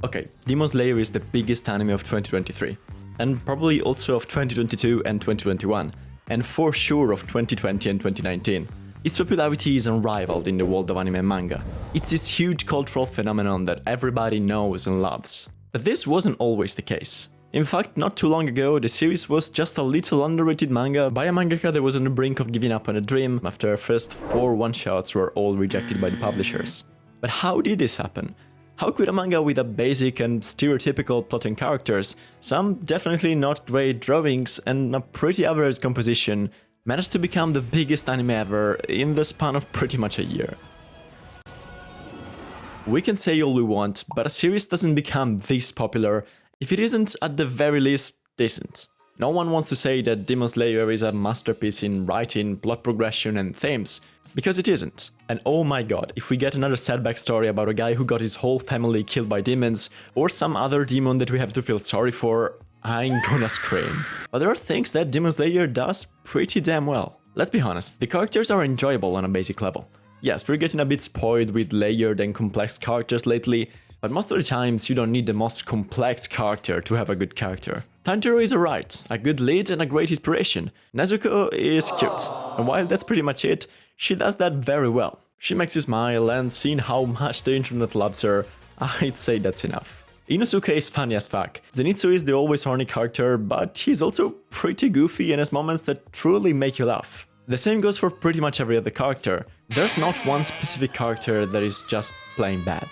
Okay, Demon Slayer is the biggest anime of 2023, and probably also of 2022 and 2021, and for sure of 2020 and 2019. Its popularity is unrivaled in the world of anime and manga. It's this huge cultural phenomenon that everybody knows and loves. But this wasn't always the case. In fact, not too long ago, the series was just a little underrated manga by a mangaka that was on the brink of giving up on a dream after her first 4 one-shots were all rejected by the publishers. But how did this happen? How could a manga with a basic and stereotypical plot and characters, some definitely not great drawings, and a pretty average composition, managed to become the biggest anime ever in the span of pretty much a year? We can say all we want, but a series doesn't become this popular if it isn't at the very least decent. No one wants to say that Demon Slayer is a masterpiece in writing, plot progression and themes, because it isn't. And oh my god, if we get another sad backstory about a guy who got his whole family killed by demons, or some other demon that we have to feel sorry for, I'm gonna scream. But there are things that Demon Slayer does pretty damn well. Let's be honest, the characters are enjoyable on a basic level. Yes, we're getting a bit spoiled with layered and complex characters lately, but most of the times you don't need the most complex character to have a good character. Tanjiro is alright, a good lead and a great inspiration. Nezuko is cute, and while that's pretty much it, she does that very well. She makes you smile, and seeing how much the internet loves her, I'd say that's enough. Inosuke is funny as fuck. Zenitsu is the always horny character, but he's also pretty goofy and has moments that truly make you laugh. The same goes for pretty much every other character. There's not one specific character that is just plain bad.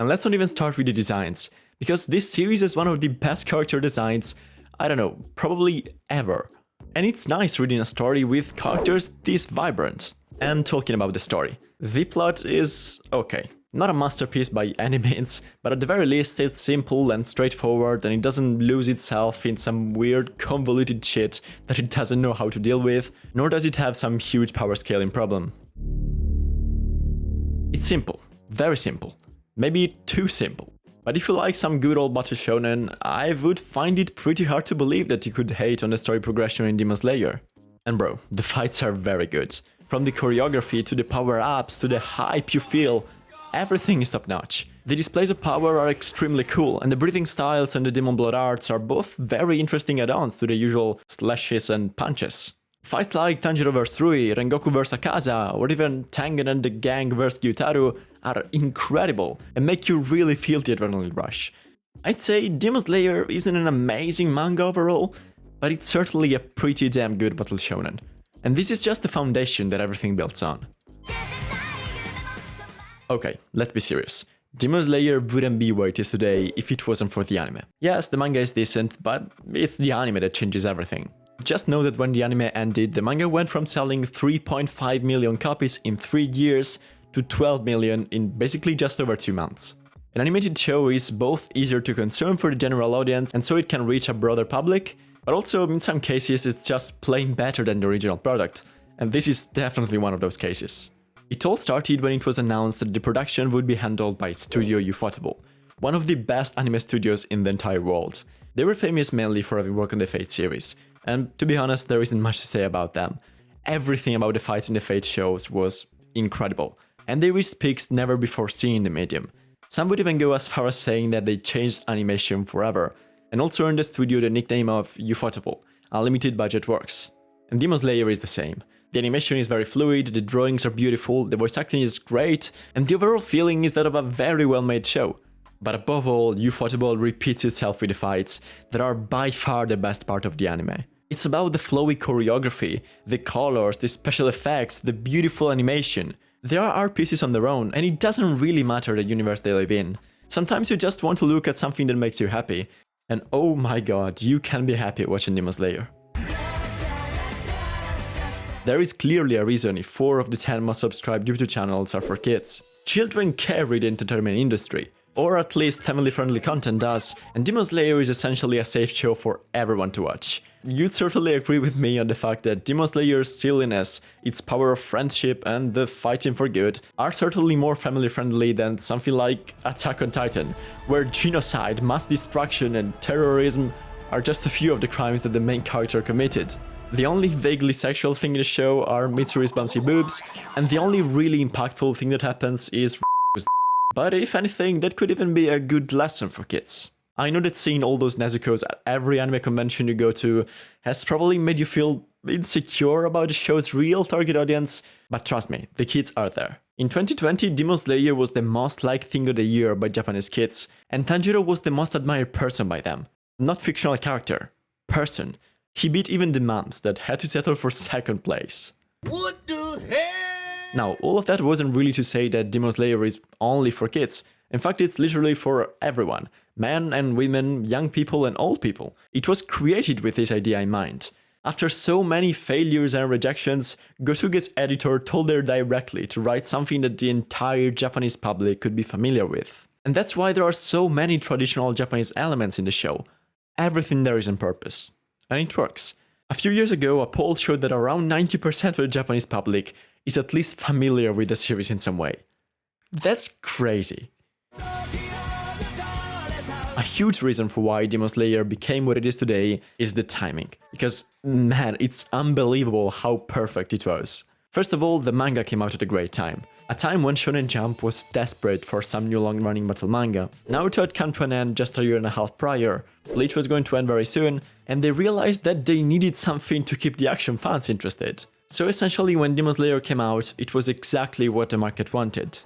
And let's not even start with the designs, because this series is one of the best character designs, I don't know, probably ever. And it's nice reading a story with characters this vibrant. And talking about the story, the plot is okay. Not a masterpiece by any means, but at the very least it's simple and straightforward, and it doesn't lose itself in some weird convoluted shit that it doesn't know how to deal with, nor does it have some huge power scaling problem. It's simple, very simple, maybe too simple. But if you like some good old battle shonen, I would find it pretty hard to believe that you could hate on the story progression in Demon Slayer. And bro, the fights are very good. From the choreography to the power-ups to the hype you feel, everything is top-notch. The displays of power are extremely cool, and the breathing styles and the demon blood arts are both very interesting add-ons to the usual slashes and punches. Fights like Tanjiro vs Rui, Rengoku vs Akaza, or even Tengen and the gang vs Gyutaru are incredible and make you really feel the adrenaline rush. I'd say Demon Slayer isn't an amazing manga overall, but it's certainly a pretty damn good battle shonen. And this is just the foundation that everything builds on. Okay, let's be serious. Demon Slayer wouldn't be where it is today if it wasn't for the anime. Yes, the manga is decent, but it's the anime that changes everything. Just know that when the anime ended, the manga went from selling 3.5 million copies in 3 years to 12 million in basically just over 2 months. An animated show is both easier to consume for the general audience and so it can reach a broader public, but also in some cases it's just plain better than the original product, and this is definitely one of those cases. It all started when it was announced that the production would be handled by Studio Ufotable, one of the best anime studios in the entire world. They were famous mainly for having worked on the Fate series, and to be honest, there isn't much to say about them. Everything about the fights in the Fate shows was incredible, and they reached peaks never before seen in the medium. Some would even go as far as saying that they changed animation forever, and also earned the studio the nickname of Ufotable, unlimited budget works. And Demon Slayer is the same. The animation is very fluid, the drawings are beautiful, the voice acting is great, and the overall feeling is that of a very well made show. But above all, Ufotable repeats itself with the fights that are by far the best part of the anime. It's about the flowy choreography, the colors, the special effects, the beautiful animation. There are art pieces on their own, and it doesn't really matter the universe they live in. Sometimes you just want to look at something that makes you happy, and oh my god, you can be happy watching Demon Slayer. There is clearly a reason if 4 of the 10 most subscribed YouTube channels are for kids. Children carry the entertainment industry, or at least family-friendly content does, and Demon Slayer is essentially a safe show for everyone to watch. You'd certainly agree with me on the fact that Demon Slayer's silliness, its power of friendship and the fighting for good are certainly more family-friendly than something like Attack on Titan, where genocide, mass destruction and terrorism are just a few of the crimes that the main character committed. The only vaguely sexual thing in the show are Mitsuri's bouncy boobs, and the only really impactful thing that happens is But if anything, that could even be a good lesson for kids. I know that seeing all those nezukos at every anime convention you go to has probably made you feel insecure about the show's real target audience, but trust me, the kids are there. In 2020, Demon Slayer was the most liked thing of the year by Japanese kids, and Tanjiro was the most admired person by them. Not fictional character, person. He beat even the moms that had to settle for second place. What the hell? Now, all of that wasn't really to say that Demon Slayer is only for kids. In fact, it's literally for everyone. Men and women, young people and old people. It was created with this idea in mind. After so many failures and rejections, Gosuge's editor told her directly to write something that the entire Japanese public could be familiar with. And that's why there are so many traditional Japanese elements in the show. Everything there is on purpose. And it works. A few years ago, a poll showed that around 90% of the Japanese public is at least familiar with the series in some way. That's crazy. A huge reason for why Demon Slayer became what it is today is the timing. Because, man, it's unbelievable how perfect it was. First of all, the manga came out at a great time. A time when Shonen Jump was desperate for some new long-running battle manga. Naruto had come to an end just a year and a half prior, Bleach was going to end very soon, and they realized that they needed something to keep the action fans interested. So essentially, when Demon Slayer came out, it was exactly what the market wanted.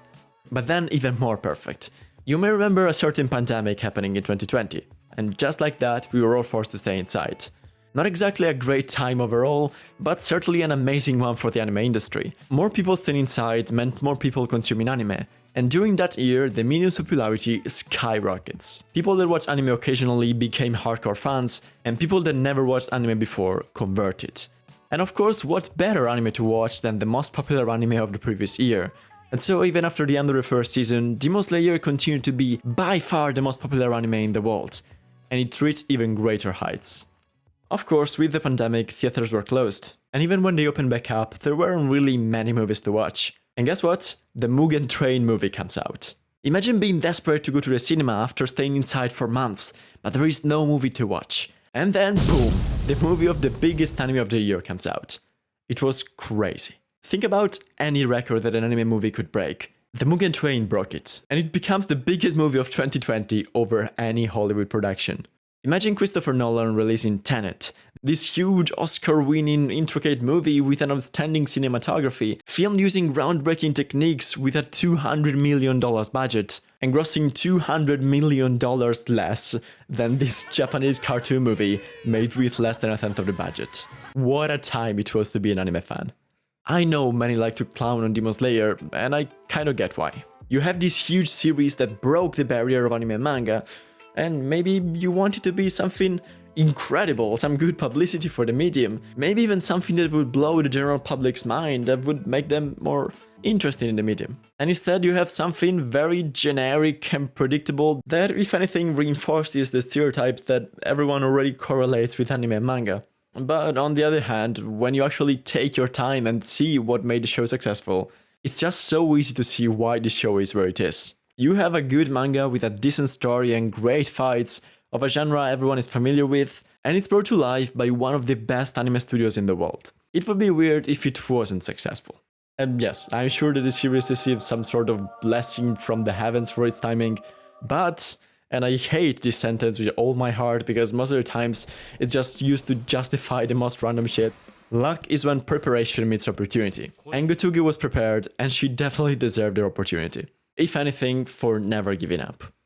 But then even more perfect. You may remember a certain pandemic happening in 2020, and just like that, we were all forced to stay inside. Not exactly a great time overall, but certainly an amazing one for the anime industry. More people staying inside meant more people consuming anime, and during that year, the medium's popularity skyrockets. People that watch anime occasionally became hardcore fans, and people that never watched anime before converted. And of course, what better anime to watch than the most popular anime of the previous year? And so even after the end of the first season, Demon Slayer continued to be by far the most popular anime in the world, and it reached even greater heights. Of course, with the pandemic, theaters were closed, and even when they opened back up, there weren't really many movies to watch. And guess what? The Mugen Train movie comes out. Imagine being desperate to go to the cinema after staying inside for months, but there is no movie to watch. And then, boom, the movie of the biggest anime of the year comes out. It was crazy. Think about any record that an anime movie could break. The Mugen Train broke it, and it becomes the biggest movie of 2020 over any Hollywood production. Imagine Christopher Nolan releasing Tenet, this huge Oscar-winning, intricate movie with an outstanding cinematography, filmed using groundbreaking techniques with a $200 million budget, and grossing $200 million less than this Japanese cartoon movie made with less than a tenth of the budget. What a time it was to be an anime fan. I know many like to clown on Demon Slayer, and I kinda get why. You have this huge series that broke the barrier of anime and manga, and maybe you want it to be something incredible, some good publicity for the medium, maybe even something that would blow the general public's mind, that would make them more interested in the medium. And instead you have something very generic and predictable that, if anything, reinforces the stereotypes that everyone already correlates with anime and manga. But on the other hand, when you actually take your time and see what made the show successful, it's just so easy to see why the show is where it is. You have a good manga with a decent story and great fights, of a genre everyone is familiar with, and it's brought to life by one of the best anime studios in the world. It would be weird if it wasn't successful. And yes, I'm sure that the series received some sort of blessing from the heavens for its timing, but, and I hate this sentence with all my heart because most of the times it's just used to justify the most random shit, luck is when preparation meets opportunity. And Gotuge was prepared, and she definitely deserved the opportunity. If anything, for never giving up.